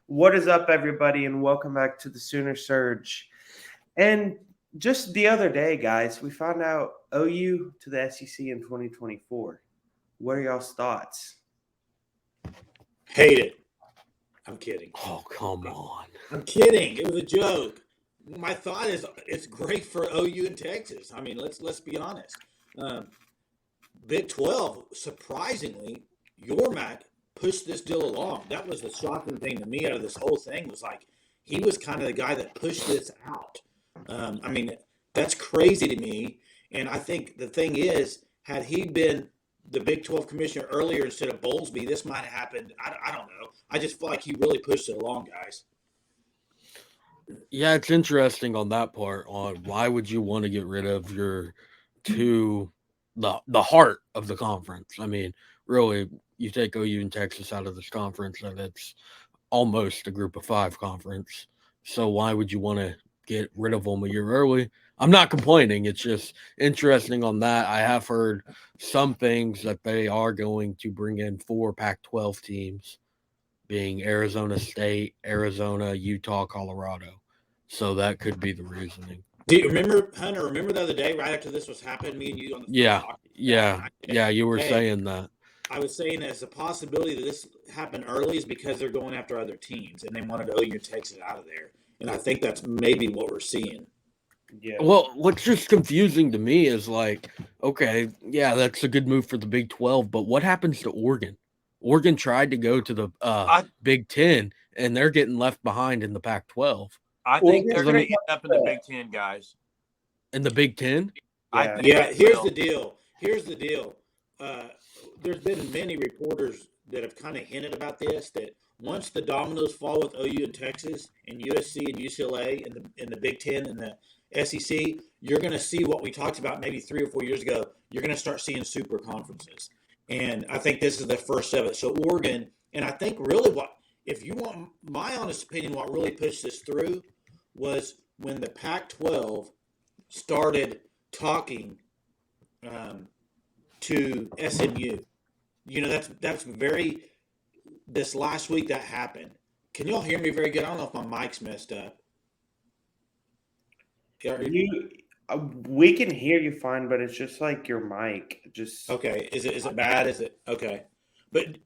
What is up, everybody, and welcome back to the Sooner Surge. And just the other day, guys, we found out OU to the SEC in 2024. What are y'all's thoughts? Hate it. I'm kidding. Oh, come on. I'm kidding. It was a joke. My thought is it's great for OU and Texas. I mean, let's be honest. Big 12, surprisingly, Yormack pushed this deal along. That was the shocking thing to me out of this whole thing was like he was kind of the guy that pushed this out. I mean, that's crazy to me. And I think the thing is, had he been the Big 12 commissioner earlier instead of Bowlesby, this might have happened. I don't know. I just feel like he really pushed it along, guys. Yeah, it's interesting on that part on why would you want to get rid of your the heart of the conference. I mean, really, you take OU and Texas out of this conference and it's almost a group of five conference. So why would you want to get rid of them a year early? I'm not complaining. It's just interesting on that. I have heard some things that they are going to bring in 4 Pac-12 teams, being Arizona State, Arizona, Utah, Colorado. So that could be the reasoning. Do you remember, Hunter? Remember the other day, right after this was happening, me and you on the phone? Yeah. You were saying that. I was saying as a possibility that this happened early is because they're going after other teams and they wanted OU and Texas out of there. And I think that's maybe what we're seeing. Yeah. Well, what's just confusing to me is like, okay, yeah, that's a good move for the Big 12, but what happens to Oregon? Oregon tried to go to the Big 10, and they're getting left behind in the Pac-12. I think they're going to end up in the Big 10, guys. In the Big 10? Here's the deal. There's been many reporters that have kind of hinted about this, that once the dominoes fall with OU and Texas and USC and UCLA in the Big 10 and the SEC, you're going to see what we talked about maybe 3 or 4 years ago. You're going to start seeing super conferences. And I think this is the first of it. So Oregon, and I think really if you want my honest opinion, what really pushed this through was when the Pac-12 started talking to SMU. You know, that's very – this last week that happened. Can y'all hear me very good? I don't know if my mic's messed up. We can hear you fine, but it's just like your mic. Just okay. Is it bad? Is it okay? But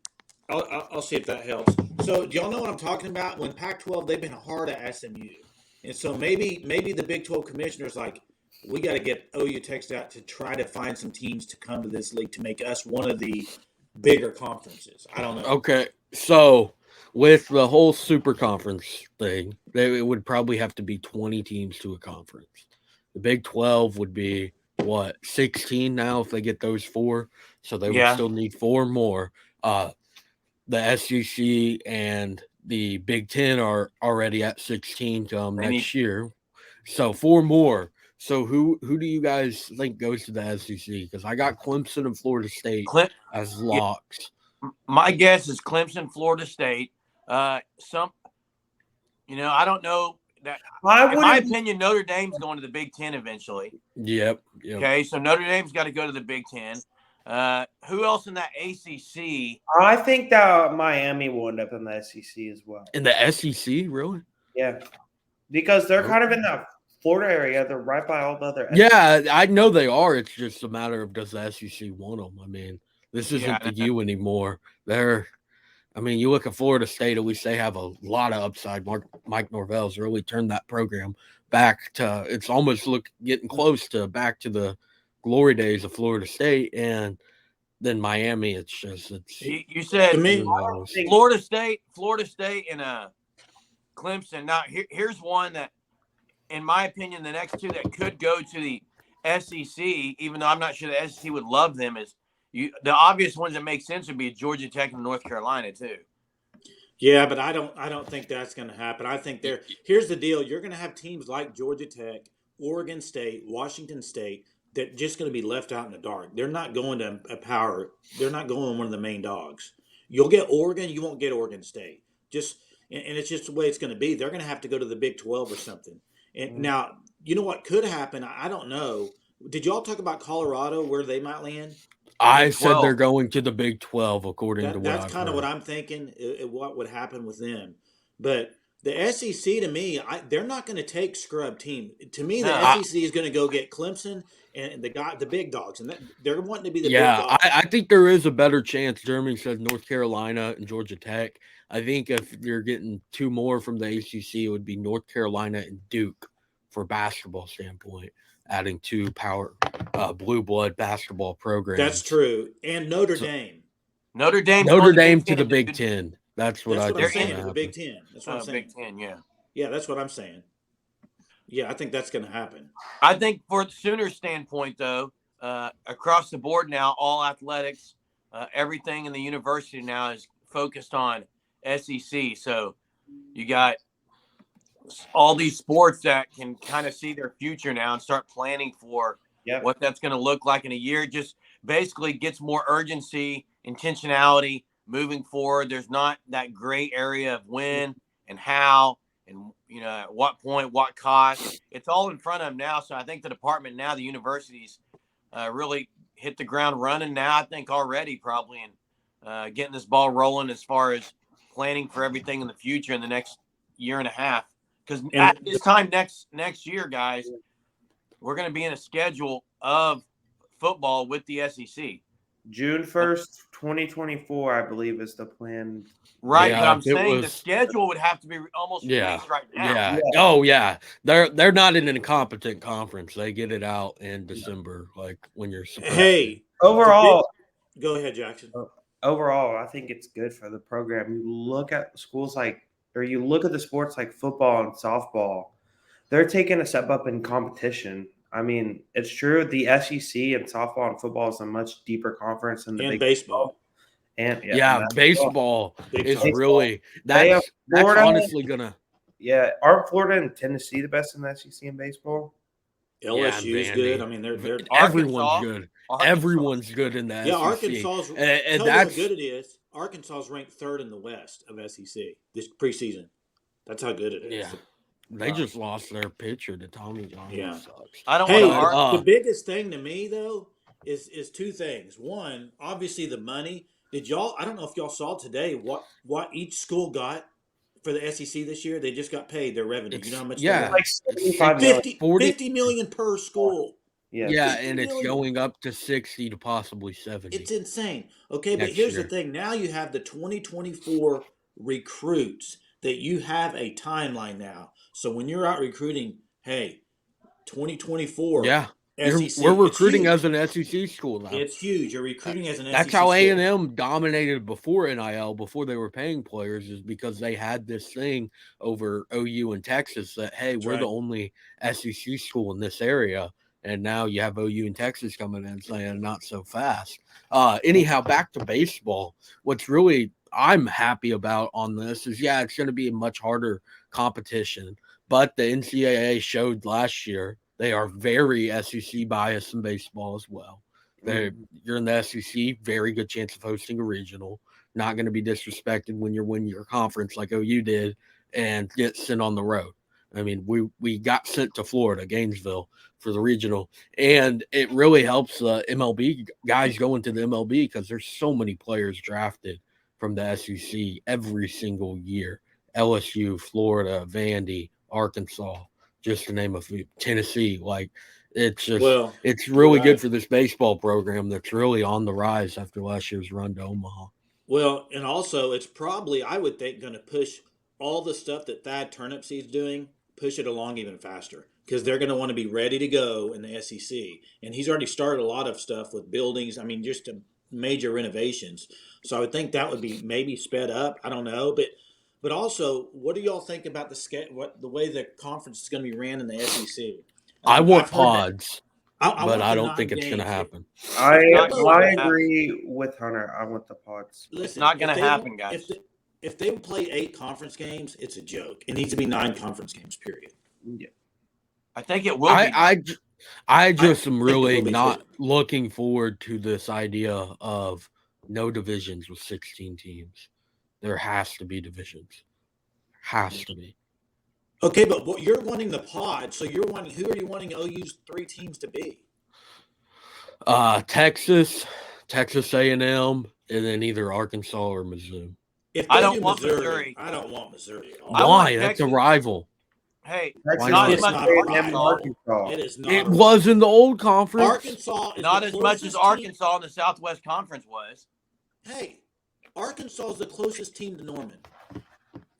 I'll see if that helps. So do y'all know what I'm talking about? When Pac-12, they've been hard at SMU, and so maybe the Big 12 commissioner's like, we got to get OU Texas out to try to find some teams to come to this league to make us one of the bigger conferences. I don't know. Okay, so with the whole super conference thing, it would probably have to be 20 teams to a conference. The Big 12 would be, 16 now if they get those 4. So they would still need 4 more. The SEC and the Big 10 are already at 16 next year. So 4 more. So who do you guys think goes to the SEC? Because I got Clemson and Florida State as locks. My guess is Clemson, Florida State. I don't know. In my opinion, Notre Dame's going to the Big 10 eventually. Yep. Okay, so Notre Dame's got to go to the Big 10. Who else in that ACC? I think that Miami will end up in the SEC as well. In the SEC, really? Yeah, because they're kind of in that Florida area. They're right by all the other. Yeah, I know they are. It's just a matter of does the SEC want them? I mean, this isn't the U anymore. You look at Florida State, at least they have a lot of upside. Mike Norvell's really turned that program back to – it's almost getting close to back to the glory days of Florida State. And then Miami, it's just – You said Florida State and Clemson. Now, here's one that, in my opinion, the next 2 that could go to the SEC, even though I'm not sure the SEC would love them, is the obvious ones that make sense would be Georgia Tech and North Carolina too. Yeah, but I don't think that's going to happen. I think here's the deal: you're going to have teams like Georgia Tech, Oregon State, Washington State that just going to be left out in the dark. They're not going to a power. They're not going one of the main dogs. You'll get Oregon. You won't get Oregon State. And it's just the way it's going to be. They're going to have to go to the Big 12 or something. And now, you know what could happen? I don't know. Did y'all talk about Colorado, where they might land? I said they're going to the Big 12, according to what that's kind of what I'm thinking. What would happen with them? But the SEC, to me, they're not going to take scrub team. To me, the No, SEC is going to go get Clemson and the big dogs, and they're wanting to be the big Yeah, dogs. I think there is a better chance. Jeremy says North Carolina and Georgia Tech. I think if you're getting two more from the ACC, it would be North Carolina and Duke for basketball standpoint, adding two power blue blood basketball programs. That's true. And Notre Dame. Notre Dame to the Big Ten. That's what I'm think saying. to The Big Ten. That's what I'm saying. Big Ten, yeah. Yeah, that's what I'm saying. Yeah, I think that's going to happen. I think for the Sooners standpoint, though, across the board now, all athletics, everything in the university now is focused on SEC. So you got all these sports that can kind of see their future now and start planning for what that's going to look like in a year. Just basically gets more urgency, intentionality moving forward. There's not that gray area of when and how and, at what point, what cost. It's all in front of them now. So I think the department now, the universities really hit the ground running now, I think already probably, and getting this ball rolling as far as planning for everything in the future in the next year and a half. Because at this time next year, guys, we're going to be in a schedule of football with the SEC. June 1st, 2024, I believe, is the plan. Right, but I'm saying the schedule would have to be almost released right now. Yeah. Oh, yeah. They're not in an incompetent conference. They get it out in December, like when you're supposed to. Overall, go ahead, Jackson. Overall, I think it's good for the program. You look at schools you look at the sports like football and softball, they're taking a step up in competition. I mean, it's true. The SEC and softball and football is a much deeper conference than the big baseball. And baseball is really that's honestly gonna. Yeah, aren't Florida and Tennessee the best in the SEC in baseball? LSU is good. I mean, they're everyone's good. Everyone's good in that. Yeah, SEC. Arkansas's and that's how good it is. Arkansas is ranked 3rd in the West of SEC this preseason. That's how good it is. Yeah. They just lost their pitcher to Tommy John. Yeah. I don't want to the biggest thing to me, though, is two things. One, obviously the money. I don't know if y'all saw today what each school got for the SEC this year. They just got paid their revenue. You know how much? Yeah. Like 50 million per school. Yeah, and it's going up to 60 to possibly 70. It's insane. Okay, but here's the thing. Now you have the 2024 recruits that you have a timeline now. So when you're out recruiting, hey, 2024. Yeah. SEC, we're recruiting as an SEC school now. It's huge. You're recruiting as an SEC That's how A&M dominated before NIL, before they were paying players, is because they had this thing over OU and Texas that, hey, we're the only SEC school in this area. And now you have OU and Texas coming in saying not so fast. Anyhow, back to baseball. What's really I'm happy about on this is, it's going to be a much harder competition. But the NCAA showed last year they are very SEC biased in baseball as well. You're in the SEC, very good chance of hosting a regional. Not going to be disrespected when you're winning your conference like OU did and get sent on the road. I mean, we got sent to Florida, Gainesville, for the regional, and it really helps the MLB guys go into the MLB because there's so many players drafted from the SEC every single year. LSU, Florida, Vandy, Arkansas, just to name a few, Tennessee. Like, it's just it's really good for this baseball program that's really on the rise after last year's run to Omaha. Well, and also it's probably, I would think, going to push all the stuff that Thad Turnipseed's doing, push it along even faster, because they're going to want to be ready to go in the SEC. And he's already started a lot of stuff with buildings. I mean, just major renovations. So I would think that would be maybe sped up. I don't know, but also, what do y'all think about the way the conference is going to be ran in the SEC? I want pods, but I don't think it's going to happen. I agree with Hunter. I want the pods. Listen, it's not going to happen, guys. If they play 8 conference games, it's a joke. It needs to be 9 conference games, period. Yeah. I think it will be. I just am really not looking forward to this idea of no divisions with 16 teams. There has to be divisions. Has to be. Okay, but you're wanting the pod, so who are you wanting OU's 3 teams to be? Texas A&M, and then either Arkansas or Mizzou. If I they don't do want Missouri, Missouri. I don't want Missouri at all. I want Why? That's a Texas. rival. Hey, Texas not is as much A&M as and Arkansas. It is not. It a was rival. in the old conference. Arkansas is not the as much as closest team. Arkansas in the Southwest Conference was. Hey, Arkansas is the closest team to Norman.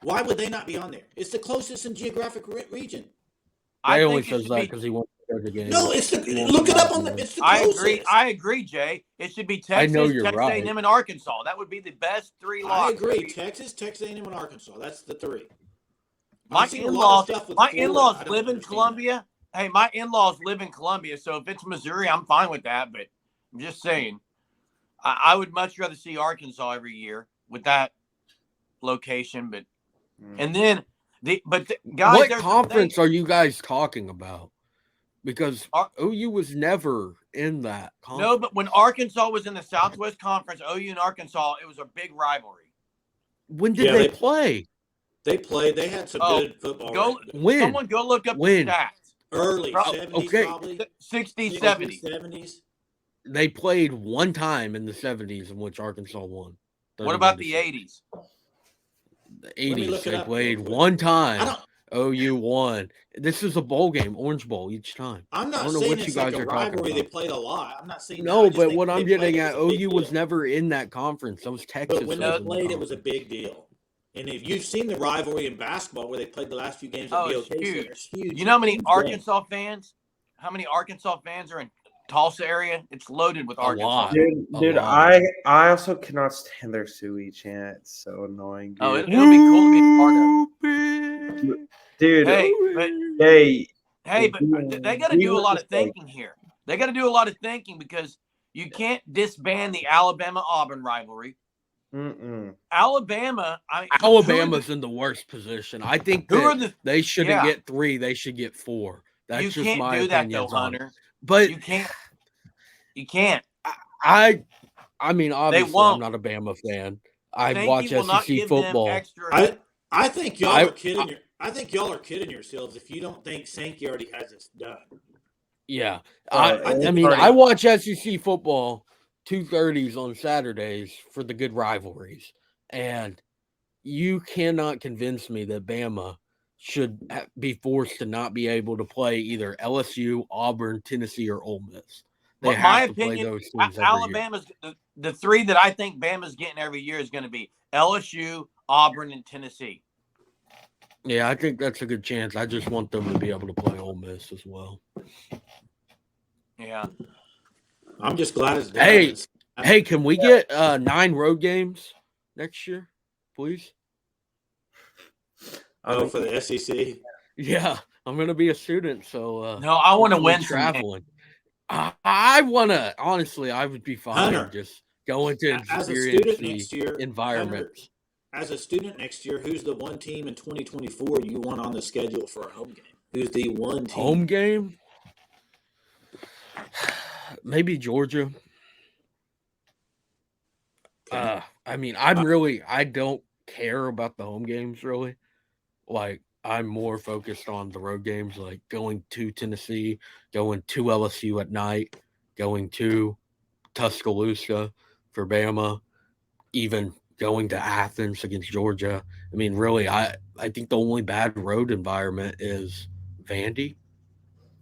Why would they not be on there? It's the closest in geographic region. I only think it says should that be. because he wants to go to the game. No, it's the look it up on the. It's the I closest. agree. I agree, Jay. It should be Texas, I know you're Texas right. A&M, and Arkansas. That would be the best three I locks. agree. Texas, Texas A&M, and Arkansas. That's the three. My I've seen a lot in-laws, of stuff with my Florida. in-laws I don't live in understand Columbia. Hey, my in-laws live in Columbia, so if it's Missouri, I'm fine with that. But I'm just saying, I would much rather see Arkansas every year with that location. But and then guys, What there's conference are you guys talking about? Because Ar- OU was never in that conference. no, but when Arkansas was in the Southwest Conference, OU and Arkansas, it was a big rivalry. When did Yeah, they they- play? They played. They had some good football. Go, When? someone go look up When? the stats. Early Pro- 70s, okay. probably 60s, 70s. 70s. They played one time in the 70s in which Arkansas won. What about the 31-6. 80s? The Let me 80s, look it they up played real quick. one I time. don't. OU won. This is a bowl game, Orange Bowl each time. I'm I not don't know saying what it's you guys like a are talking rivalry. They about. played a lot. I'm not saying No, that. I just but think what when I'm they played, getting it at, was a big OU was deal. never in that conference. That was Texas. But when that they was in the played, it was a conference. big deal. And if you've seen the rivalry in basketball where they played the last few games at Oh, the it's OKC huge. Center, it's huge. You know how many Huge game. Arkansas fans? How many Arkansas fans are in Tulsa area? It's loaded with A Arkansas. lot. Dude, lot. I also cannot stand their Suey chant. It's so annoying, dude. Oh, it'll be cool to be a part of. Dude, Hey, but they got to do a lot of thinking here. They got to do a lot of thinking because you can't disband the Alabama-Auburn rivalry. Alabama, Alabama's in the worst position. I think they shouldn't get 3; they should get 4. That's you just can't my do that opinion though, on it. Hunter. But You can't. I mean, obviously, won't. I'm not a Bama fan. I Sankey watch will not SEC give them football. extra. I think y'all are kidding. I think y'all are kidding yourselves if you don't think Sankey already has this done. Yeah, I mean, I watch SEC football 2:30s on Saturdays for the good rivalries, and you cannot convince me that Bama should be forced to not be able to play either LSU, Auburn, Tennessee, or Ole Miss. They have to play those teams every Alabama's the 3 that I think Bama's getting every year is going to be LSU, Auburn, and Tennessee. Yeah, I think that's a good chance. I just want them to be able to play Ole Miss as well. Yeah. I'm just glad it's done. Hey, can we get 9 road games next year, please? Oh, for the SEC? Yeah, I'm going to be a student, so no, I want to win traveling. I want to, honestly, I would be fine Hunter, just going to as a experience student the next year, environment. Hunter, as a student next year, who's the one team in 2024 you want on the schedule for a home game? Who's the one team? Home game? Maybe Georgia. Okay. I mean, I don't care about the home games really. Like, I'm more focused on the road games, like going to Tennessee, going to LSU at night, going to Tuscaloosa for Bama, even going to Athens against Georgia. I mean, really, I think the only bad road environment is Vandy.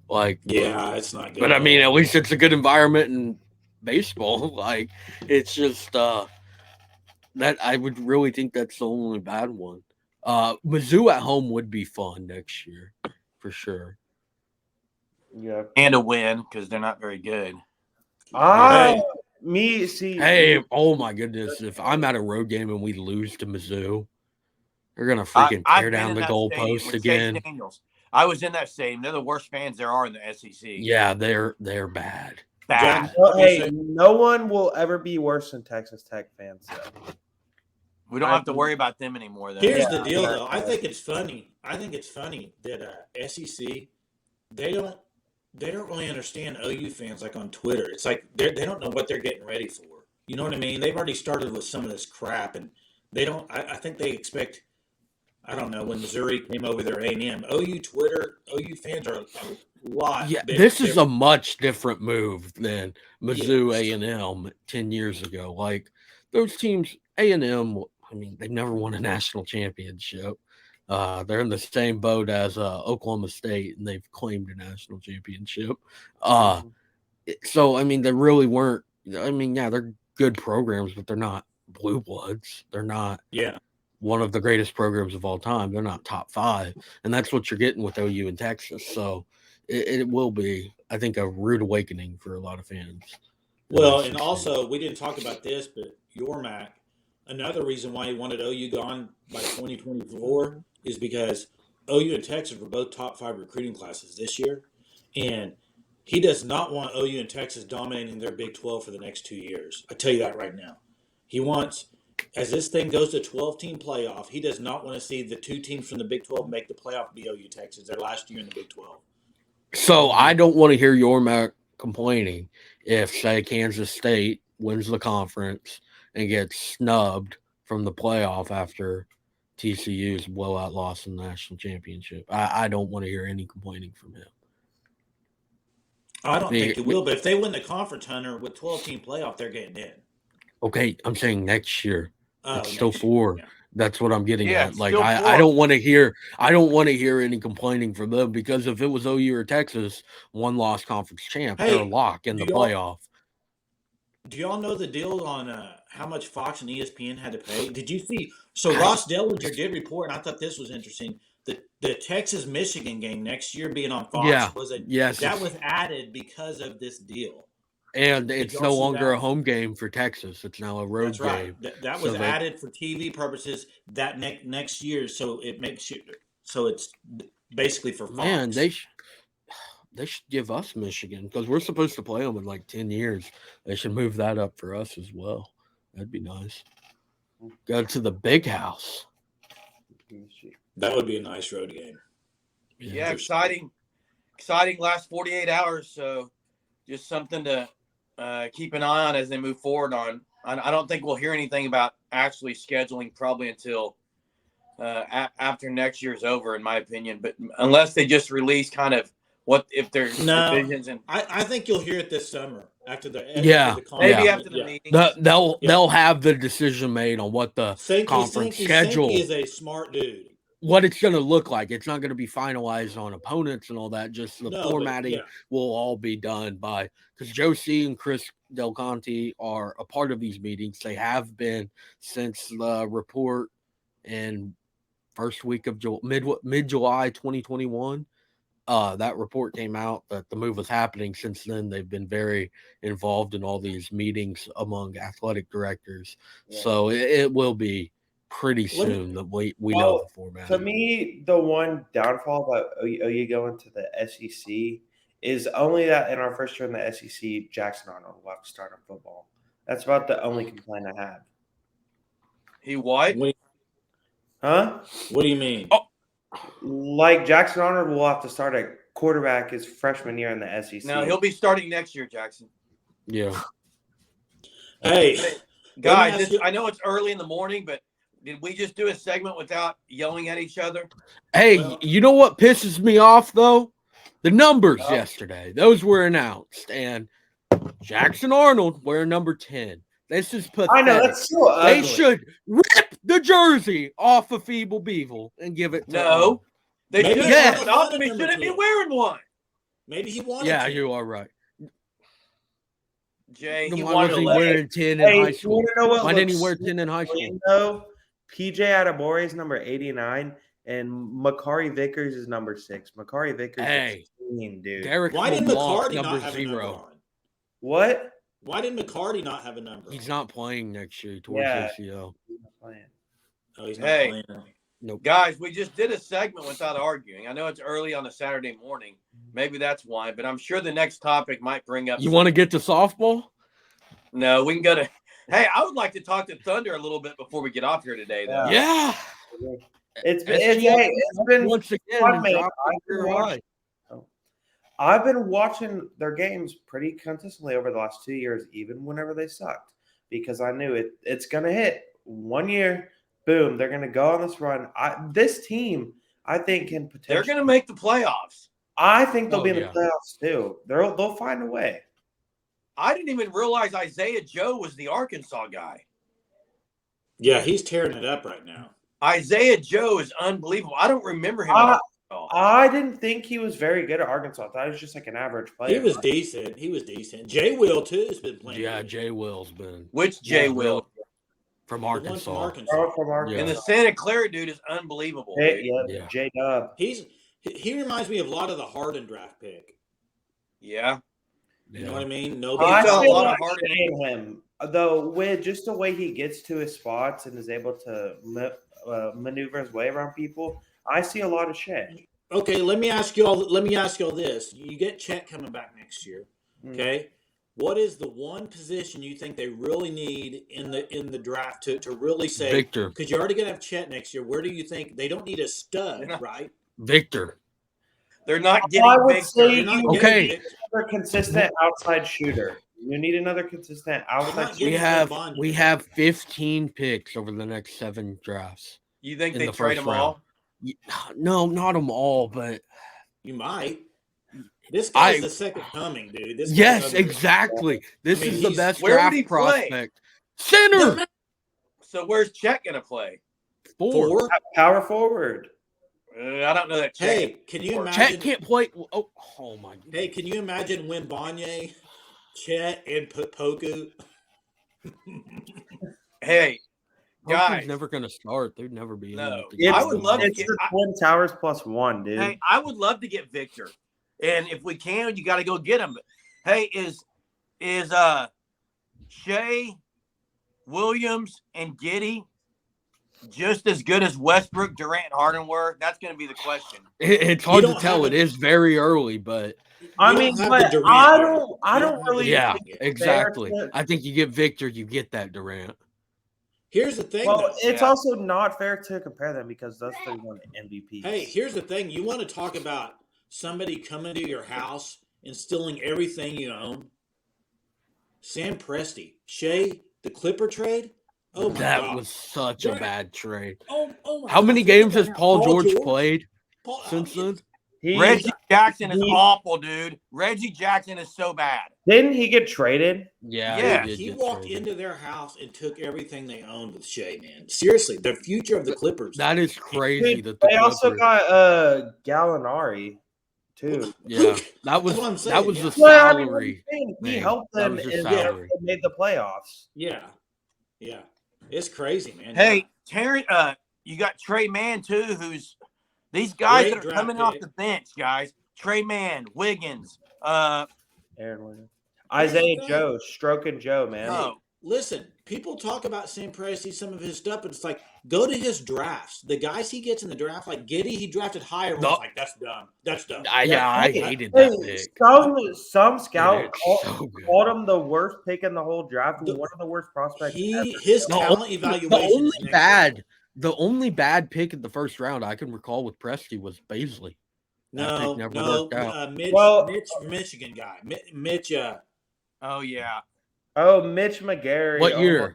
Like, yeah, it's not good. But I mean, at least it's a good environment in baseball. Like, it's just that I would really think that's the only bad one. Mizzou at home would be fun next year for sure. Yeah, and a win because they're not very good. Hey, oh my goodness! If I'm at a road game and we lose to Mizzou, they're gonna freaking tear down the goalpost again. I was in that stadium. They're the worst fans there are in the SEC. Yeah, they're bad. Bad. Hey, no one will ever be worse than Texas Tech fans. Though. We don't have to worry about them anymore. Though. Here's the deal, though. I think it's funny. That SEC they don't really understand OU fans like on Twitter. It's like they don't know what they're getting ready for. You know what I mean? They've already started with some of this crap, and they don't. I think they expect. I don't know when Missouri came over their A&M. OU fans are a lot. Yeah, this is a much different move than Mizzou A&M 10 years ago. Like those teams, A&M I mean, they've never won a national championship. They're in the same boat as Oklahoma State, and they've claimed a national championship. So, I mean, they really weren't. I mean, yeah, they're good programs, but they're not blue bloods. They're not one of the greatest programs of all time. They're not top 5. And that's what you're getting with OU in Texas. So it will be, I think, a rude awakening for a lot of fans. Well, and also, we didn't talk about this, but your Mac, another reason why he wanted OU gone by 2024 is because OU and Texas were both top 5 recruiting classes this year. And he does not want OU and Texas dominating their Big 12 for the next 2 years. I tell you that right now. He wants, as this thing goes to 12-team playoff, he does not want to see the 2 teams from the Big 12 make the playoff be OU Texas, their last year in the Big 12. So I don't want to hear your Mac complaining if, say, Kansas State wins the conference and gets snubbed from the playoff after TCU's blowout loss in the national championship. I don't want to hear any complaining from him. I don't think it will, but if they win the conference, Hunter, with 12-team playoff, they're getting in. Okay, I'm saying next year. It's still 4. Yeah. That's what I'm getting at. Like still I don't want to hear any complaining from them, because if it was OU or Texas, 1-loss conference champ, they're a lock in the playoff. Do y'all know the deal on how much Fox and ESPN had to pay? Did you see? So Ross Dellinger did report, and I thought this was interesting. The Texas-Michigan game next year being on Fox that was added because of this deal. And it's no longer a home game for Texas. It's now a road game. That was added for TV purposes that next year, so it makes you so it's basically for Fox. Man, they should give us Michigan, because we're supposed to play them in like 10 years. They should move that up for us as well. That'd be nice. Go to the big house. That would be a nice road game. Yeah, exciting last 48 hours. So just something to keep an eye on as they move forward on. I don't think we'll hear anything about actually scheduling probably until after next year's over, in my opinion. But unless they just release kind of what if there's divisions. And I think you'll hear it this summer after the after the meeting. They'll have the decision made on what the conference schedule is. A smart dude. What it's going to look like. It's not going to be finalized on opponents and all that. Just the formatting will all be done by, because Joe C. and Chris Del Conte are a part of these meetings. They have been since the report in first week of mid-July 2021. That report came out that the move was happening. Since then, they've been very involved in all these meetings among athletic directors. Yeah. So it will be pretty soon that we know the format. To me, the one downfall about OU going to the SEC is only that in our first year in the SEC, Jackson Arnold will have to start on football. That's about the only complaint I have. He what? Huh? What do you mean? Like Jackson Arnold will have to start at quarterback his freshman year in the SEC. No, he'll be starting next year, Jackson. Yeah. Hey, guys, I know it's early in the morning, but did we just do a segment without yelling at each other? Hey, you know what pisses me off, though? The numbers yesterday. Those were announced. And Jackson Arnold wearing number 10. This is pathetic. I know, that's so ugly. They should rip the jersey off of Feeble Beeble and give it to him. They shouldn't. Yes. He shouldn't be wearing one. Maybe he wanted to. You are right. Jay, he wanted to wear 10 in high school. Why didn't he wear 10 in high school? Though? PJ Adebawore is number 89, and Makari Vickers is number 6. Makari Vickers is 16, dude. Why did McCarty not have 0. A number on? What? Why did McCarty not have a number? He's not playing next year towards ACL. He's not playing. Oh, he's not playing. Nope. Guys, we just did a segment without arguing. I know it's early on a Saturday morning. Maybe that's why, but I'm sure the next topic might bring up. You want to get to softball? No, we can go to. Hey, I would like to talk to Thunder a little bit before we get off here today, though. Yeah. It's been once again. I've been watching their games pretty consistently over the last 2 years, even whenever they sucked, because I knew it's going to hit 1 year. Boom, they're going to go on this run. This team, I think, can potentially. They're going to make the playoffs. I think they'll be in the playoffs too. They'll find a way. I didn't even realize Isaiah Joe was the Arkansas guy. Yeah, he's tearing it up right now. Isaiah Joe is unbelievable. I don't remember him at all. I didn't think he was very good at Arkansas. I thought he was just like an average player. He was decent. Jay Will, too, has been playing. Yeah, good. Jay Will's been. Which Jay Will? From The one Arkansas. from Arkansas. Oh, from Arkansas. And the Santa Clara dude is unbelievable. Yeah. J-Dub. He reminds me of a lot of the Harden draft pick. Yeah. You know what I mean? I felt feel a lot of like Harden in him, though, with just the way he gets to his spots and is able to maneuver his way around people. I see a lot of Shea. Okay, let me ask y'all this. You get Chet coming back next year. Okay. What is the one position you think they really need in the draft to really say Victor? Because you're already gonna have Chet next year. Where do you think they don't need a stud, right? Victor. They're not getting I would Victor. say you Okay. need another consistent outside shooter. You need another consistent outside shooter. We have 15 picks over the next 7 drafts. You think in they the trade first them all? No, not them all, but You might. This guy's the second coming, dude. Yes, exactly. This is the best where would draft he play? prospect. Center. So where's Chet going to play? 4. Power forward. I don't know that Chet. Hey, can you imagine? Chet can't play. Oh my God. Hey, can you imagine when Bonnier, Chet, and Poku? Hey, guys, never going to start. They'd never be. No. I would love to It's the Twin Towers +1, dude. Hey, I would love to get Victor, and if we can, you got to go get him. But hey, is Shea, Williams, and Giddey just as good as Westbrook, Durant, and Harden were? That's going to be the question. It's hard to tell. It is very early, but I mean, but I don't really. Yeah, exactly. I think you get Victor, you get that Durant. Here's the thing. Well, it's also not fair to compare them because those 3 won MVP. Hey, here's the thing. You want to talk about somebody coming to your house and stealing everything you own? Sam Presti, Shea, the Clipper trade. Oh my that God. was such a bad trade. Oh my How many God. games has Paul George played since then? Reggie Jackson is awful, dude. Reggie Jackson is so bad. Didn't he get traded? Yeah. He walked into their house and took everything they owned with Shea, man. Seriously, the future of the Clippers. That is crazy. They also got Gallinari too. Yeah, that was what I'm saying, the salary. He helped them and they made the playoffs. Yeah, it's crazy, man. Hey, Terry, you got Trey Mann too, who's these guys that are coming off the bench, guys. Trey Mann, Wiggins, Aaron Wiggins, Isaiah Joe, Stroking Joe, man. No, listen, people talk about Sam Presti, some of his stuff, but it's like go to his drafts. The guys he gets in the draft, like Giddey, he drafted higher. No. Like that's dumb. That's dumb. I hated that pick. Some scout called him the worst pick in the whole draft. One of the worst prospects. His talent evaluation. The only bad pick in the first round I can recall with Presti was Baisley. Mitch, Michigan guy. Mitch. Oh yeah. Oh, Mitch McGarry. What year?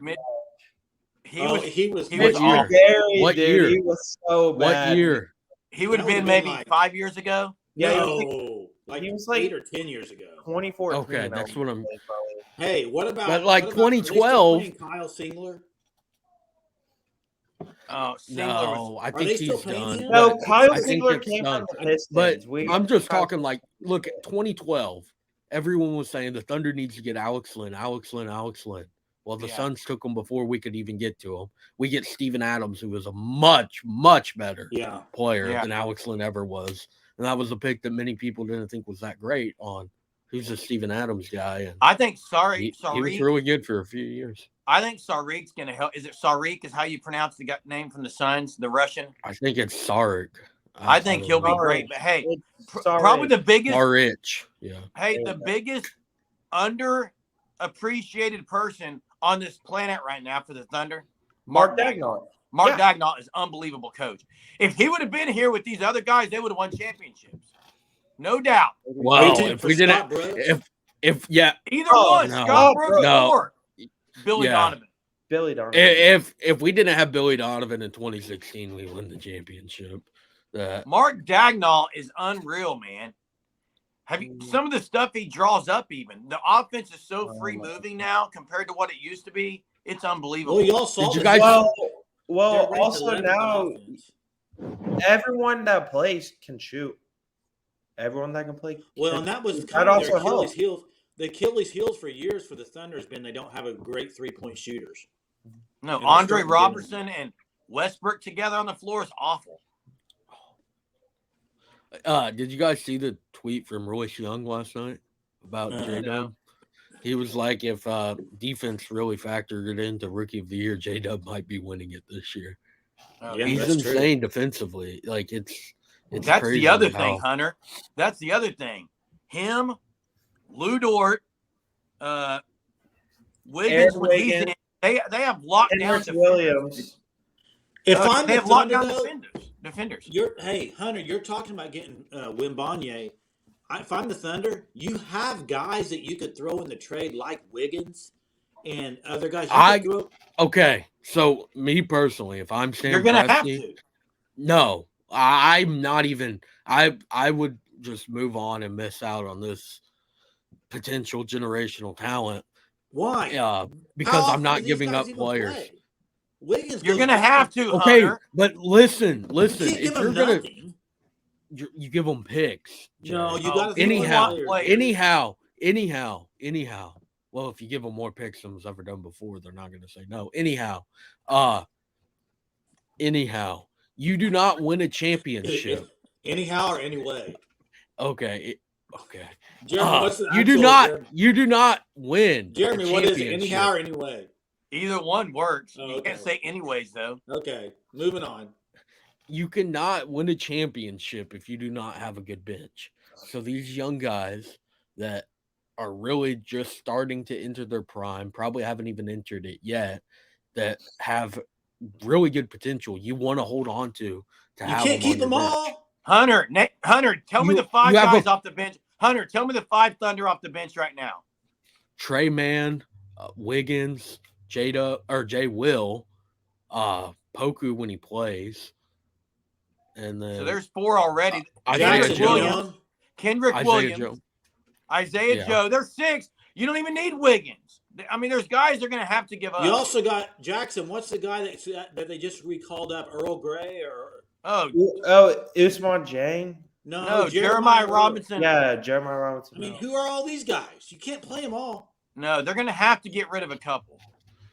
He was. Mitch McGarry. What year? He was so bad. What year? He would have been maybe 5 years ago. Yeah, he was like 8 or 10 years ago. 2014. Okay, that's what I'm. Hey, what about? But like 2012. Kyle Singler. Oh, no, I think he's done. No, Kyle Singler came from the Pistons. But I'm just talking like, look, 2012, everyone was saying the Thunder needs to get Alex Lynn. Well, the Suns took him before we could even get to him. We get Steven Adams, who was a much, much better player than Alex Lynn ever was. And that was a pick that many people didn't think was that great on. Who's the Steven Adams guy? And I think he was really good for a few years. I think Sarik's going to help. Is it Sarik is how you pronounce the name from the Suns, the Russian? I think it's Sarik. I think he'll be great. But hey, probably the biggest. Sarich. Yeah. Hey, the biggest underappreciated person on this planet right now for the Thunder, Mark Daigneault. Mark Daigneault is unbelievable coach. If he would have been here with these other guys, they would have won championships. No doubt. Well, if we didn't, either one, Scott Brooks or Billy Donovan. If we didn't have Billy Donovan in 2016, we win the championship. Mark Daigneault is unreal, man. Have you some of the stuff he draws up? Even the offense is so free moving now compared to what it used to be. It's unbelievable. Well, y'all saw Did you this. guys- Well, They're ranked also 11th now on offense. everyone that plays can shoot. Everyone that can play. Well, and that was That kind of their also Achilles helps. heel. The Achilles heels for years for the Thunder has been they don't have a great 3-point shooters. No, And they're Andre starting to get Robertson and Westbrook together on the floor is awful. Did you guys see the tweet from Royce Young last night about J-Dub? No. He was like, if defense really factored it into Rookie of the Year, J-Dub might be winning it this year. Yeah, He's that's true. insane defensively. Like, it's That's crazy the other how- thing, Hunter. That's the other thing. Him, Lou Dort, Wiggins, when he's in, they have locked down Henrik defenders. Williams. If I'm They the have locked Thunder, down though, defenders. hey, Hunter, you're talking about getting Wembanyama. If I'm the Thunder, you have guys that you could throw in the trade like Wiggins and other guys. Okay, so me personally, if I'm Sam You're going to have Presti, to. no, I'm not even. I would just move on and miss out on this potential generational talent. Why? Because How I'm not often do these giving guys up even players. play? Wiggins You're goes going to back. have to, Okay, Hunter. but listen. You can't If give you're them gonna, nothing. you give them picks. No, Jerry. you got to think anyhow, about players. anyhow. Well, if you give them more picks than was ever done before, they're not going to say no. Anyhow, you do not win a championship. Anyhow or anyway. Okay. Jeremy, what's the you do not win. Jeremy, a what is it? championship. Anyhow or anyway? Either one works. Oh, You okay. can't say anyways, though. Okay, moving on. You cannot win a championship if you do not have a good bench. So these young guys that are really just starting to enter their prime, probably haven't even entered it yet, that have really good potential, you want to hold on to You have can't them keep on them your bench. all. Hunter, tell me the five you have guys a- off the bench. Hunter, tell me the 5 Thunder off the bench right now. Trey Mann, Wiggins, Jay Will, Poku when he plays, and then So there's 4 already. Isaiah Jackson Joe. Williams. Kendrick Isaiah Williams, Joe. Isaiah Yeah. Joe. There's 6. You don't even need Wiggins. I mean, there's guys they're going to have to give up. You also got Jackson. What's the guy that they just recalled up? Earl Gray or Usman Jang. No, Jeremiah Robinson. Yeah, Jeremiah Robinson. I mean, who are all these guys? You can't play them all. No, they're going to have to get rid of a couple.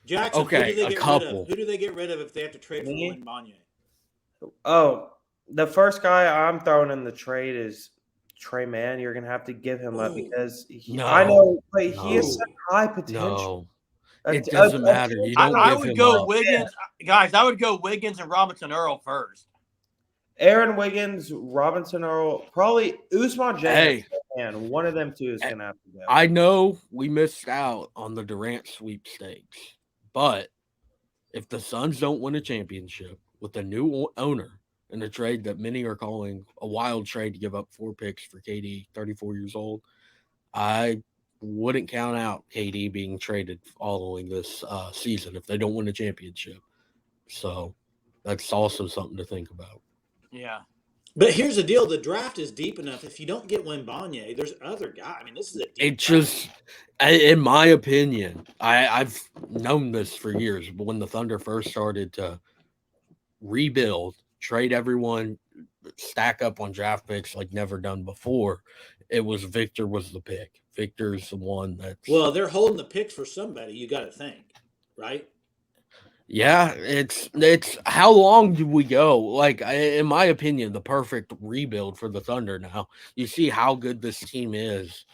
Jackson. Okay, who do they a get couple. Rid of? Who do they get rid of if they have to trade for Me? Wembanyama? Oh, the first guy I'm throwing in the trade is Trey Mann. You're gonna have to give him up because I know, but he has such high potential. No, it doesn't matter. You don't I give would him go up. Wiggins. Guys, I would go Wiggins and Robinson Earl first. Aaron Wiggins, Robinson Earl, probably Usman Jang. And one of them two is gonna have to go. I know we missed out on the Durant sweepstakes, but if the Suns don't win a championship with a new owner in a trade that many are calling a wild trade to give up 4 picks for KD, 34 years old, I wouldn't count out KD being traded following this season if they don't win a championship. So that's also something to think about. Yeah. But here's the deal: the draft is deep enough. If you don't get Wembanyama, there's other guys. I mean, this is a deep It just, in my opinion, I've known this for years, but when the Thunder first started to rebuild, trade everyone, stack up on draft picks like never done before, it was Victor was the pick. Victor's the one that's... Well, they're holding the picks for somebody, you got to think, right? Yeah, it's how long do we go? Like, in my opinion, the perfect rebuild for the Thunder now. You see how good this team is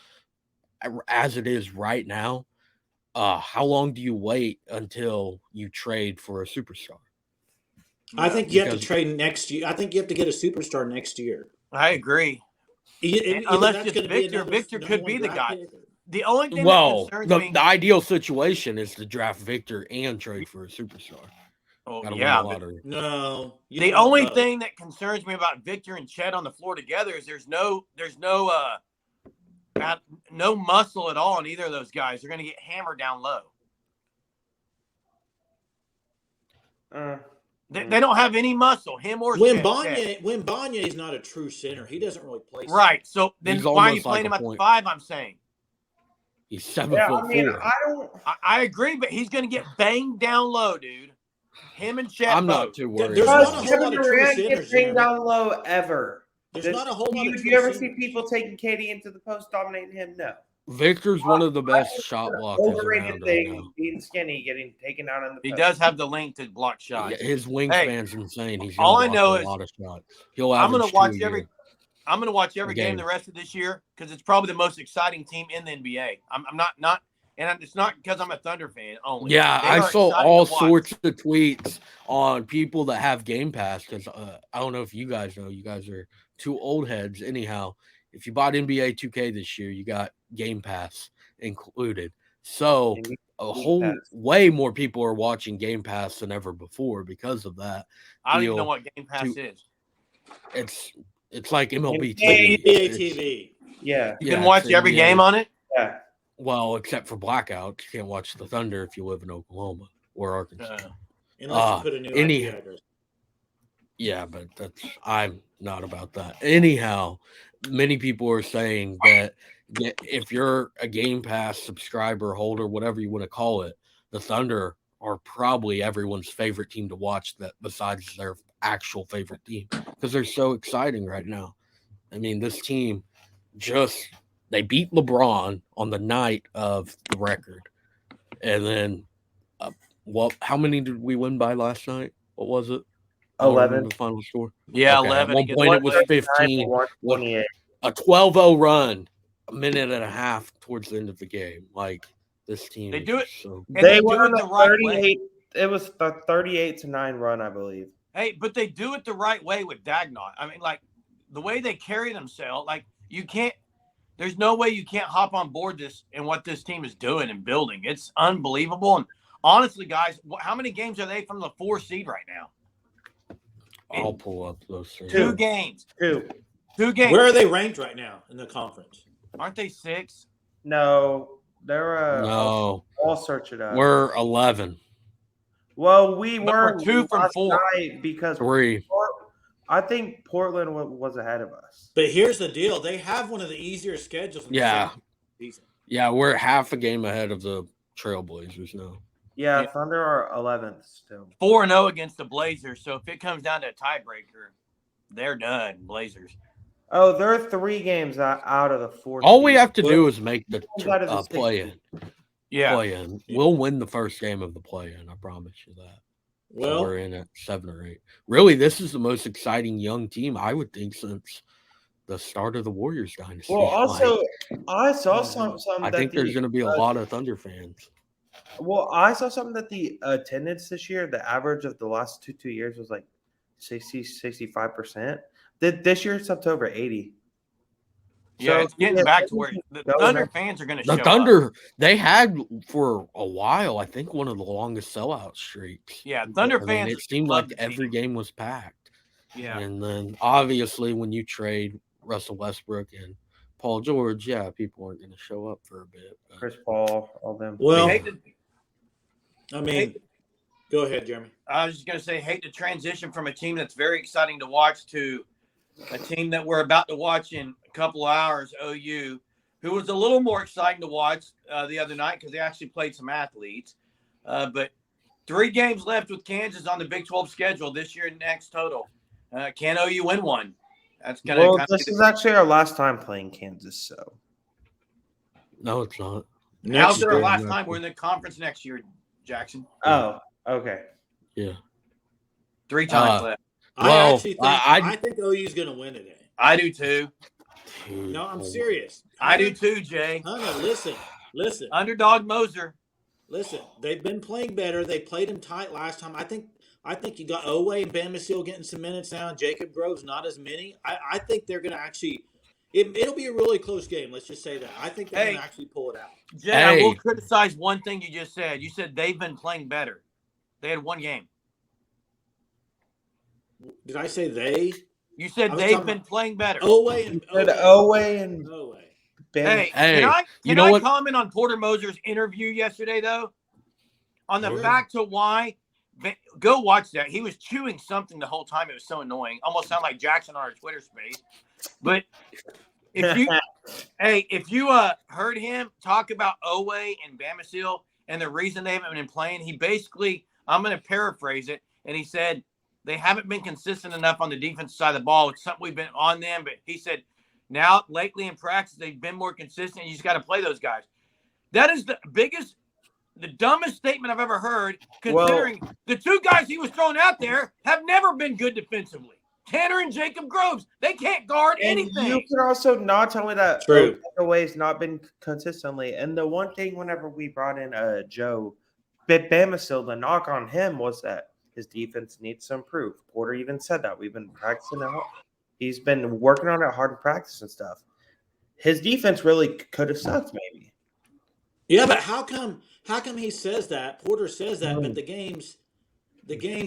as it is right now. How long do you wait until you trade for a superstar? I think you have to trade next year. I think you have to get a superstar next year. I agree. Unless it's Victor. Victor could be the guy. The only thing that concerns me... the ideal situation is to draft Victor and trade for a superstar. Oh, yeah. No. The only thing that concerns me about Victor and Chet on the floor together is there's no muscle at all in either of those guys. They're going to get hammered down low. They don't have any muscle. Him or Wembanyama is not a true center. He doesn't really play center. Right. So then why are you playing him at the 5, I'm saying? He's 7'4". I agree, but he's going to get banged down low, dude. Him and Chet. I'm not too worried. There's Does not a whole Kevin lot of true Durant sinners, get banged Jeremy. down low ever? There's not a whole lot of Do true you ever see sinners. people taking KD into the post, dominating him? No. Victor's one of the best shot blockers Overrated around right thing, now. being skinny, getting taken out on the He post. does have the length to block shots. Yeah, his wingspan's insane. He's all I gonna know block is a lot of shots. He'll I'm average going to watch 2 a every. year. I'm going to watch every game game the rest of this year because it's probably the most exciting team in the NBA. I'm not, and it's not because I'm a Thunder fan only. Yeah, They I are saw exciting all to watch. sorts of tweets on people that have Game Pass because I don't know if you guys know. You guys are two old heads. Anyhow, if you bought NBA 2K this year, you got Game Pass included. So way more people are watching Game Pass than ever before because of that. I don't even know what Game Pass is. It's like MLB TV. TV. TV. Yeah. You can watch every game on it? Yeah. Well, except for blackouts. You can't watch the Thunder if you live in Oklahoma or Arkansas. Unless you put a new IP address. Yeah, but I'm not about that. Anyhow, many people are saying that if you're a Game Pass subscriber, holder, whatever you want to call it, the Thunder are probably everyone's favorite team to watch that besides their actual favorite team because they're so exciting right now. I mean, this team they beat LeBron on the night of the record. And then, how many did we win by last night? What was it? 11. The final score? Yeah, okay, 11. At one point, it was 15. A 12-0 run, a minute and a half towards the end of the game. Like, this team. They do it. So, they won the right way. It was a 38-9 run, I believe. Hey, but they do it the right way with Dagnall. I mean, like, the way they carry themselves, like, there's no way you can't hop on board this and what this team is doing and building. It's unbelievable. And honestly, guys, how many games are they from the 4 seed right now? I'll pull up those three. 2 games. Two games. Where are they ranked right now in the conference? Aren't they 6? No, they're no. I'll search it up. We're 11. Well, we were 2 from 4 because 3. I think Portland was ahead of us. But here's the deal: they have one of the easier schedules. In the season. Yeah, we're half a game ahead of the Trailblazers now. Yeah, Thunder are 11th still. 4-0 against the Blazers. So if it comes down to a tiebreaker, they're done. Blazers. Oh, they're 3 games out of the 4. All we have to do is make the play-in. Yeah. Play-in. We'll win the first game of the play-in. I promise you that. Well, so we're in at 7 or 8. Really, this is the most exciting young team I would think since the start of the Warriors dynasty. Well, also, I saw something. I think there's going to be a lot of Thunder fans. Well, I saw something that the attendance this year, the average of the last two years was like 65%. This year it's up to over 80. Yeah, it's getting back to where the Thunder fans are going to show up. The Thunder, they had for a while, I think, one of the longest sellout streaks. Yeah, Thunder fans. It seemed like every game was packed. Yeah. And then, obviously, when you trade Russell Westbrook and Paul George, people aren't going to show up for a bit. But. Chris Paul, all them. Well, go ahead, Jeremy. I was just going to say, hate to transition from a team that's very exciting to watch to a team that we're about to watch in a couple of hours, OU, who was a little more exciting to watch the other night because they actually played some athletes. But 3 games left with Kansas on the Big 12 schedule this year and next total. Can OU win one? That's kind of. Well, this is actually our last time playing Kansas, so. No, it's not. How's it our last time? We're in the conference next year, Jackson. Oh, okay. Yeah. 3 times left. Well, I think OU's going to win today. I do too. No, I'm serious. I do too, Jay. No, listen. Underdog Moser. Listen, they've been playing better. They played him tight last time. I think you got Owe and Bama Seal getting some minutes now. Jacob Groves not as many. I think they're going to actually. It'll be a really close game. Let's just say that. I think they're going to actually pull it out. Jay, I will criticize one thing you just said. You said they've been playing better. They had 1 game. Did I say they? You said they've been playing better. Owe and Hey, can I comment on Porter Moser's interview yesterday, though? On the fact to why. Go watch that. He was chewing something the whole time. It was so annoying. Almost sounded like Jackson on our Twitter space. But if you heard him talk about Owe and Bamisil and the reason they haven't been playing, he basically, I'm going to paraphrase it, and he said they haven't been consistent enough on the defensive side of the ball. It's something we've been on them, but he said now lately in practice they've been more consistent. You just got to play those guys. That is the dumbest statement I've ever heard, considering the two guys he was throwing out there have never been good defensively. Tanner and Jacob Groves, they can't guard anything. You can also not tell me that Owe's not been consistently. And the one thing whenever we brought in Joe Bamisil, the knock on him was that his defense needs to improve. Porter even said that. We've been practicing it. He's been working on it hard in practice and stuff. His defense really could have sucked, maybe. Yeah, but how come he says that? Porter says that, but the games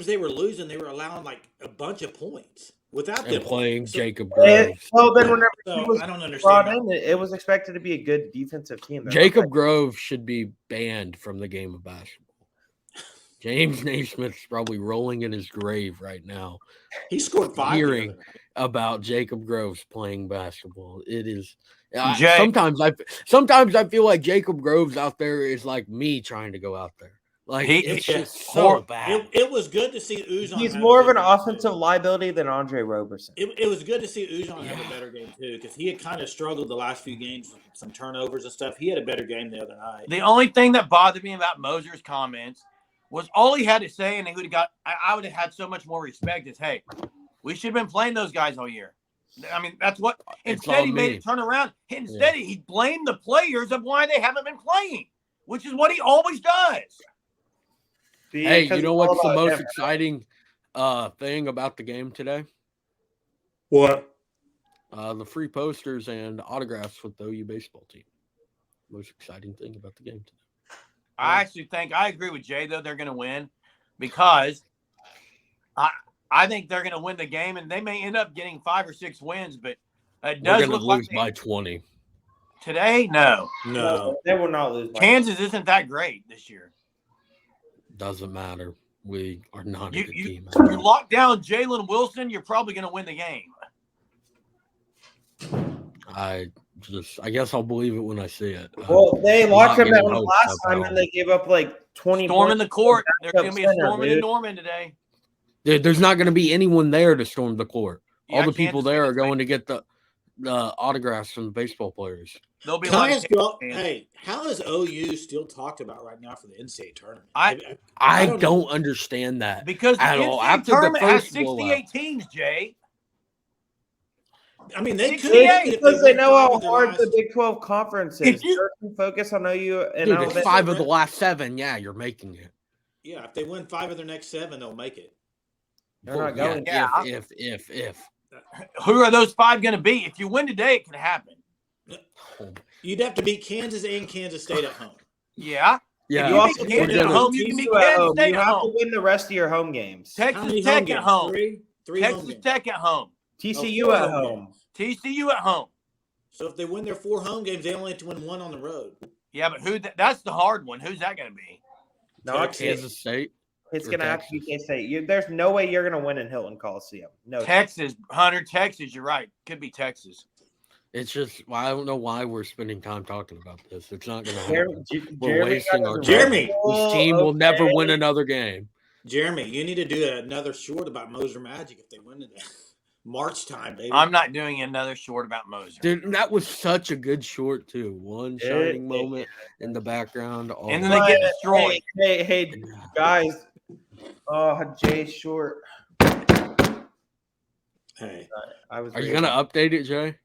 they were losing, they were allowing like a bunch of points without them playing Jacob Groves. Well, then whenever he was I don't understand brought in, it was expected to be a good defensive team. Jacob Groves should be banned from the game of basketball. James Naismith's probably rolling in his grave right now. He scored 5. Hearing about Jacob Groves playing basketball, it is. Sometimes I feel like Jacob Groves out there is like me trying to go out there. Like it's just so bad. It was good to see Ujon. He's more of an offensive liability than Andre Roberson. It was good to see Ujon have a better game too, because he had kind of struggled the last few games with some turnovers and stuff. He had a better game the other night. The only thing that bothered me about Moser's comments was all he had to say, and he would have got. I would have had so much more respect. Is hey, we should have been playing those guys all year. I mean, that's what. Instead, he made it turn around. Instead, he blamed the players of why they haven't been playing, which is what he always does. Hey, you know what's the most exciting thing about the game today? What? The free posters and autographs with the OU baseball team. Most exciting thing about the game today. I actually think I agree with Jay, though. They're going to win because I think they're going to win the game, and they may end up getting 5 or 6 wins, but it does look lose like by 20. Today, no. They will not lose. Kansas isn't that great this year. Doesn't matter. We are not a good team. You lock down Jalen Wilson, you're probably going to win the game. I guess I'll believe it when I see it. Well, they locked him down last time, and they gave up like 20 storm in the court. There's going to be a storm in Norman today. There's not going to be anyone there to storm the court. All the people there are going to get the autographs from the baseball players. They'll be hey, how is OU still talked about right now for the NCAA tournament? I don't understand that because the NCAA tournament has 68 teams, Jay. I mean, they could because they know how hard the Big 12 conference is. You focus on OU and dude, 5 of the last 7. Yeah, you're making it. Yeah, if they win 5 of their next 7, they'll make it. They're not going. Yeah, if. Who are those 5 going to be? If you win today, it can happen. You'd have to beat Kansas and Kansas State at home. Yeah. Yeah. You also Kansas at home. You can beat Kansas State at home. You have to win the rest of your home games. Texas Tech at home. Three Texas Tech at home. TCU at home. TCU at home. So if they win their 4 home games, they only have to win 1 on the road. Yeah, but that's the hard one. Who's that going to be? Not Kansas State. It's going to have to be K-State. There's no way you're going to win in Hilton Coliseum. No. Texas, Hunter, Texas. You're right. Could be Texas. It's just I don't know why we're spending time talking about this. It's not going to happen. We're wasting our time. Jeremy, this team will never win another game. Jeremy, you need to do another short about Moser Magic if they win today. March time, baby. I'm not doing another short about Moser. Dude, that was such a good short too. One shining moment in the background. And then they get destroyed. Hey, guys. Oh, Jay Short. Hey, are you gonna update it, Jay?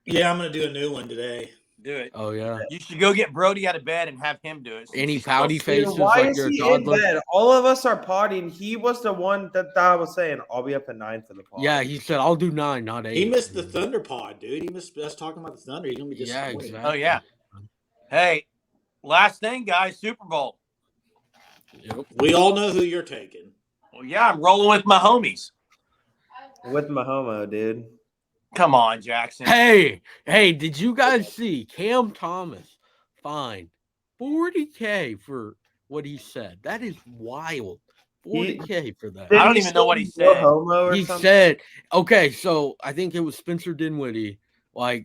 Yeah, I'm gonna do a new one today. Do it. Oh yeah. You should go get Brody out of bed and have him do it. Any pouty faces? Why like is he in bed? All of us are potting. He was the one that I was saying, I'll be up at 9 for the pod. Yeah, he said I'll do 9, not 8. He missed the Thunder pod, dude. He missed us talking about the Thunder. He's gonna be disappointed. Yeah, exactly. Oh yeah. Hey, last thing, guys. Super Bowl. Yep. We all know who you're taking. Well, yeah, I'm rolling with my homies. With Mahomo, dude. Come on, Jackson. Hey, did you guys see Cam Thomas fined $40K for what he said? That is wild. $40K for that. I don't even know what he said. He said, okay, so I think it was Spencer Dinwiddie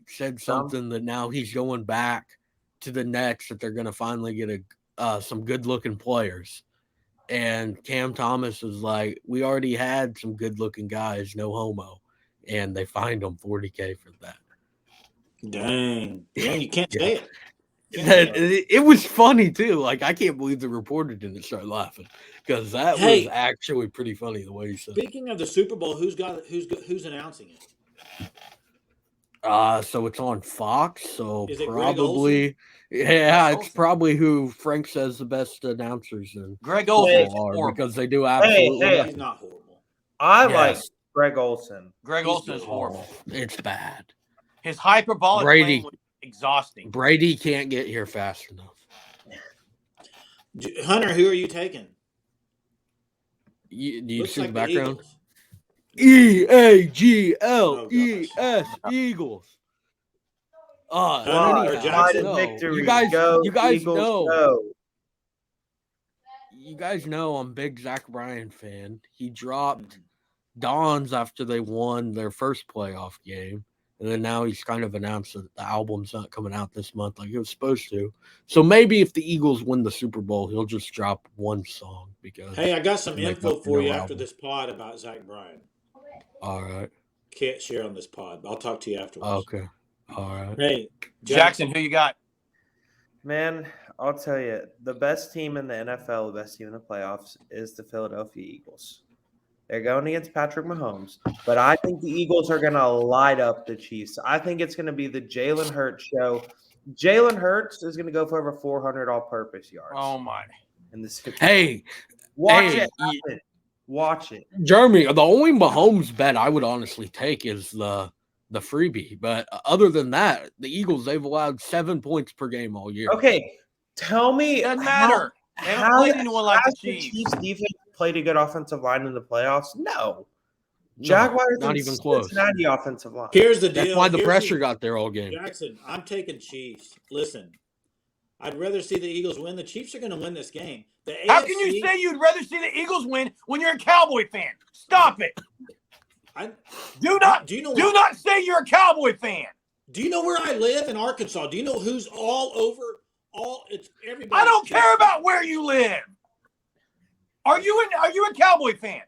said something that now he's going back to the Nets, that they're going to finally get some good-looking players. And Cam Thomas is like, we already had some good-looking guys, no homo. And they fined him $40K for that. Dang, you can't say it. It was funny too. I can't believe the reporter didn't start laughing, because that was actually pretty funny the way he said. Speaking of the Super Bowl, who's announcing it? So it's on Fox. So is it probably, it's probably who Frank says the best announcers in Greg Olsen are, because they do absolutely. He's not horrible. I like Greg Olsen. Greg Olsen is horrible. It's bad. His hyperbolic playing was exhausting. Brady can't get here fast enough. Hunter, who are you taking? Do you see the background? Eagles. EAGLES, Eagles. Victory. You guys Eagles, know. Go. You guys know I'm a big Zach Bryan fan. He dropped Dons after they won their first playoff game. And then now he's kind of announced that the album's not coming out this month like it was supposed to. So maybe if the Eagles win the Super Bowl, he'll just drop one song. Because I got some info for you after this pod about Zach Bryan. All right. Can't share on this pod. I'll talk to you afterwards. Okay. All right. Hey, Jackson, who you got? Man, I'll tell you, the best team in the NFL, the best team in the playoffs, is the Philadelphia Eagles. They're going against Patrick Mahomes, but I think the Eagles are going to light up the Chiefs. I think it's going to be the Jalen Hurts show. Jalen Hurts is going to go for over 400 all-purpose yards. Oh, my. Watch it happen. Watch it. Jeremy, the only Mahomes bet I would honestly take is the freebie. But other than that, the Eagles, they've allowed 7 points per game all year. Okay, tell me. Doesn't matter. They haven't played anyone like the Chiefs. Defense played a good offensive line in the playoffs? No. Jaguars not even close. Cincinnati offensive line. Here's the deal. That's why the pressure got there all game. Jackson, I'm taking Chiefs. Listen, I'd rather see the Eagles win. The Chiefs are going to win this game. How can you say you'd rather see the Eagles win when you're a Cowboy fan? Stop it. Do not say you're a Cowboy fan. Do you know where I live in Arkansas? Do you know who's all over? It's everybody. I don't care about where you live. Are you a Cowboy fan?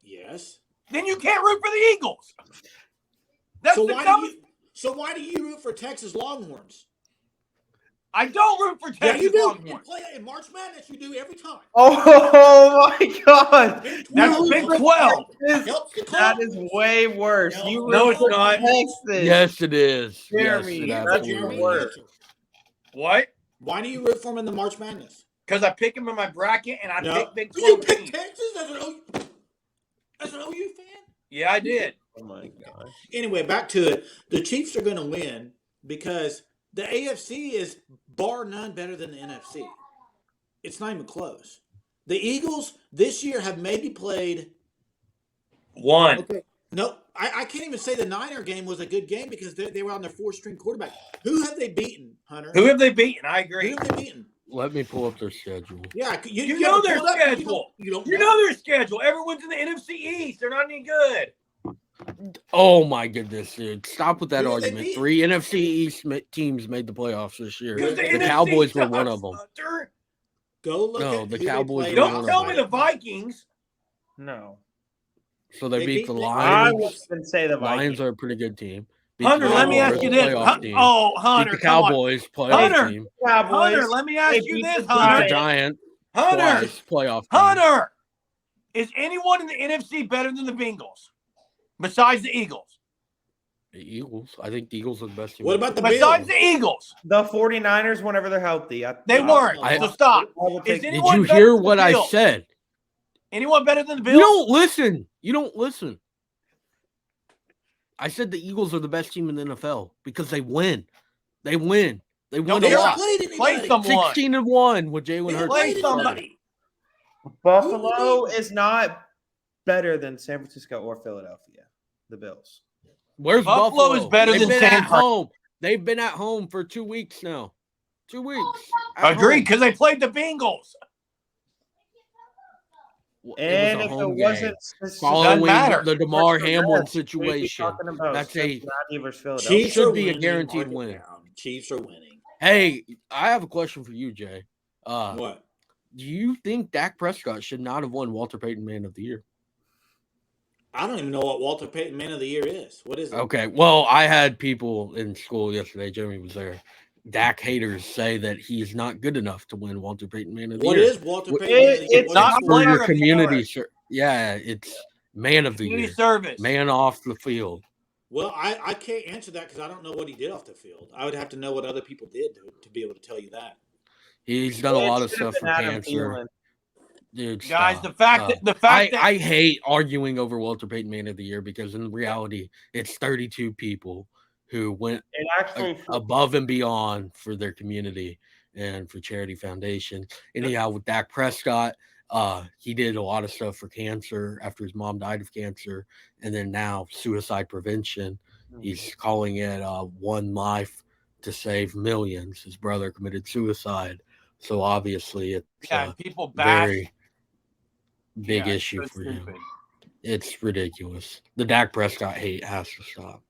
Yes. Then you can't root for the Eagles. So why do you root for Texas Longhorns? I don't root for Texas Longhorns. You play in March Madness, you do every time. Oh my God! That's Big 12. That is way worse. No, it's not. Texas. Yes, it is. Jeremy, yes, that's worse. What? Why do you root for them in the March Madness? Because I pick them in my bracket and I pick Big 12. You pick Texas as an OU fan? Yeah, I did. Oh my gosh. Anyway, back to it. The Chiefs are going to win because the AFC is bar none better than the NFC. It's not even close. The Eagles this year have maybe played one. Okay. No, I can't even say the Niner game was a good game because they were on their fourth-string quarterback. Who have they beaten, Hunter? Who have they beaten? I agree. Who have they beaten? Let me pull up their schedule. Yeah, you know their schedule. You know their schedule. Everyone's in the NFC East. They're not any good. Oh my goodness, dude! Stop with that argument. 3 NFC East teams made the playoffs this year. The Cowboys were one of them. Go look. No, the Cowboys. Don't tell me the Vikings. No. So they beat the Lions. I would say the Lions are a pretty good team. Hunter, let me ask you this. Hunter, the Cowboys playoff team. Hunter, let me ask you this, Hunter. The Giants. Hunter, playoff team. Hunter, is anyone in the NFC better than the Bengals besides the Eagles? The Eagles. I think the Eagles are the best team. What about the besides the Eagles? The 49ers, whenever they're healthy. They weren't. So stop. Did you hear what I said? Anyone better than the Bills? You don't listen. I said the Eagles are the best team in the NFL because they win. They win a lot. Play someone. 16-1 with Jalen Hurts. Play somebody. Buffalo is not better than San Francisco or Philadelphia. The Bills. Where's Buffalo? Is better than San Francisco. They've been at home for 2 weeks now. 2 weeks. Agreed, because they played the Bengals. And a if it home wasn't game. Following matter. the DeMar Hamlin we'd be situation, talking about that's a Cincinnati versus Philadelphia. Chiefs should are be a winning. guaranteed Mark it win. down. Chiefs are winning. Hey, I have a question for you, Jay. What? Do you think Dak Prescott should not have won Walter Payton Man of the Year? I don't even know what Walter Payton Man of the Year is. What is it? Okay, well, I had people in school yesterday. Jeremy was there. Dak haters say that he's not good enough to win Walter Payton Man of the What Year. is Walter Payton Man of the Year? It's What not is it? For player your of the community, year. yeah, it's Man of the Community Year. service. Man off the field. Well, I can't answer that because I don't know what he did off the field. I would have to know what other people did to be able to tell you that. He's done a lot of should have stuff for been Adam cancer. Thielen. Dude, Guys, stop. the fact that I hate arguing over Walter Payton Man of the Year because in reality, it's 32 people who went And actually, above and beyond for their community and for charity foundation. Anyhow, with Dak Prescott, he did a lot of stuff for cancer after his mom died of cancer, and then now suicide prevention. He's calling it one life to save millions. His brother committed suicide, so obviously it's people bash. very big issue so for stupid. him. It's ridiculous. The Dak Prescott hate has to stop.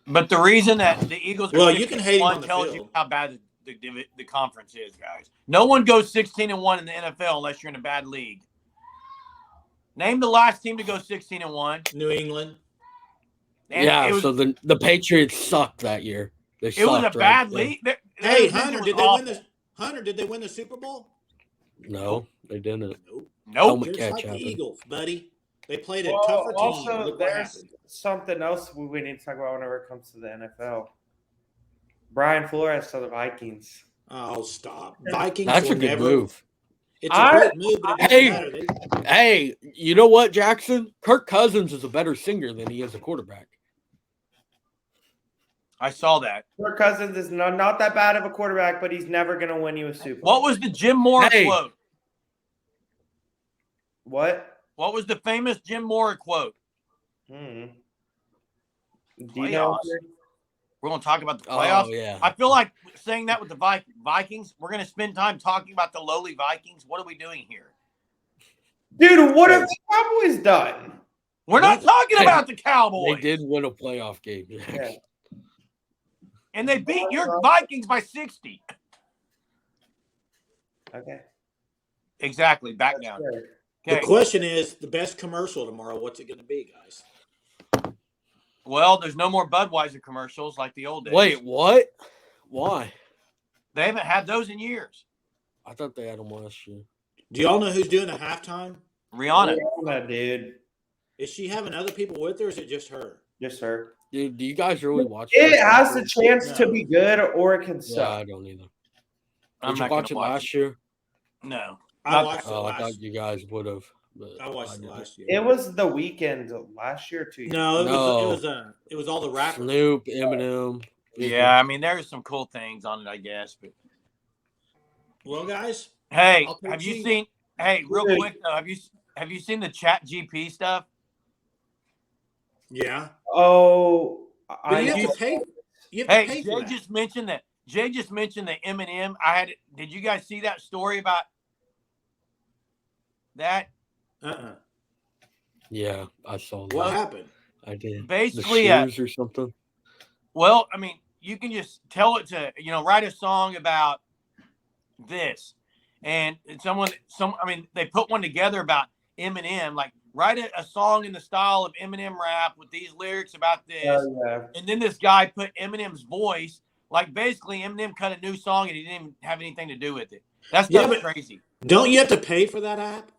But the reason that the Eagles Well, you can hate him one on the tells field. you how bad the conference is, guys. No one goes 16-1 in the NFL unless you're in a bad league. Name the last team to go 16-1. New England. And so the Patriots sucked that year. It was a bad league. Hey, Hunter, did they win the Super Bowl? No, they didn't. Nope. Just catch like the happened. Eagles, buddy. They played a well, tougher team. also, Look what there's happened. something else we need to talk about whenever it comes to the NFL. Brian Flores to the Vikings. Oh, stop. Vikings That's will a good never, move. It's a great move, but it doesn't matter. Hey, you know what, Jackson? Kirk Cousins is a better singer than he is a quarterback. I saw that. Kirk Cousins is not that bad of a quarterback, but he's never going to win you a Super Bowl. What was the Jim Moore quote? What? What was the famous Jim Moore quote? Do you know? We're going to talk about the playoffs. Oh, yeah. I feel like saying that with the Vikings, we're going to spend time talking about the lowly Vikings. What are we doing here? Dude, what have the Cowboys done? We're not talking about the Cowboys. They did win a playoff game. Yeah. And they beat your Vikings by 60. Okay. Exactly. Back down. Fair. The question is, the best commercial tomorrow, what's it going to be, guys? Well, there's no more Budweiser commercials like the old days. Wait, what? Why? They haven't had those in years. I thought they had them last year. Do y'all know who's doing the halftime? Rihanna, dude. Is she having other people with her, or is it just her? Just her. Dude, do you guys really watch it? It Has the chance to be good, or it can Yeah, suck. I don't either. I'm Did you not watch it gonna watch last year? No. I watched it I thought you guys would have. I watched it last year. It was the weekend last year, 2 years. No, No. it was all the rappers. Snoop, Eminem. Yeah, I mean, there's some cool things on it, I guess. But Well, guys, hey, I'll take have you G. seen? Hey, real quick though, have you seen the Chat GP stuff? Yeah. Oh, But you have to pay. You have to Hey, pay for Jay that. just mentioned that. Jay just mentioned that Eminem. Did you guys see that story about that? Yeah, I saw that. What happened? I did. Basically, the shoes or something. Well, I mean, you can just tell it to, write a song about this. And they put one together about Eminem, like write a song in the style of Eminem rap with these lyrics about this. yeah. And then this guy put Eminem's voice, like basically Eminem cut a new song and he didn't even have anything to do with it. That's crazy. Don't you have to pay for that app?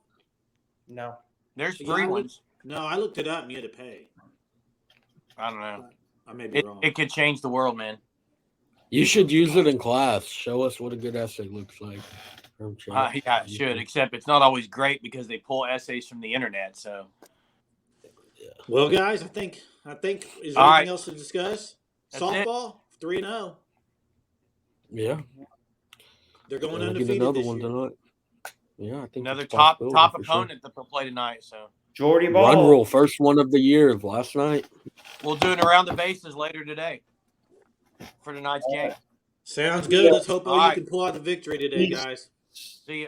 No. There's free ones. No, I looked it up and you had to pay. I don't know. I may be wrong. It could change the world, man. You should use it in class. Show us what a good essay looks like. Yeah, it should, except it's not always great because they pull essays from the internet. So, Well, guys, I think is there All anything right. else to discuss? That's Softball 3-0. Yeah. They're going We'll get undefeated another this one year. tonight. Yeah, I think another it's a top possibility for sure. opponent that they'll play tonight. So, Jordy Ball. Run rule, first one of the year of last night. we'll do it around the bases later today for tonight's game. Sounds good. Let's hope All you right. can pull out the victory today, guys. See you.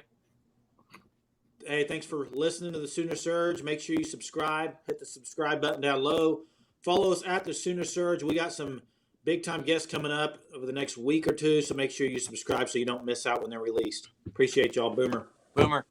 Hey, thanks for listening to the Sooner Surge. Make sure you subscribe. Hit the subscribe button down low. Follow us at the Sooner Surge. We got some big-time guests coming up over the next week or two, so make sure you subscribe so you don't miss out when they're released. Appreciate y'all. Boomer. Boomer.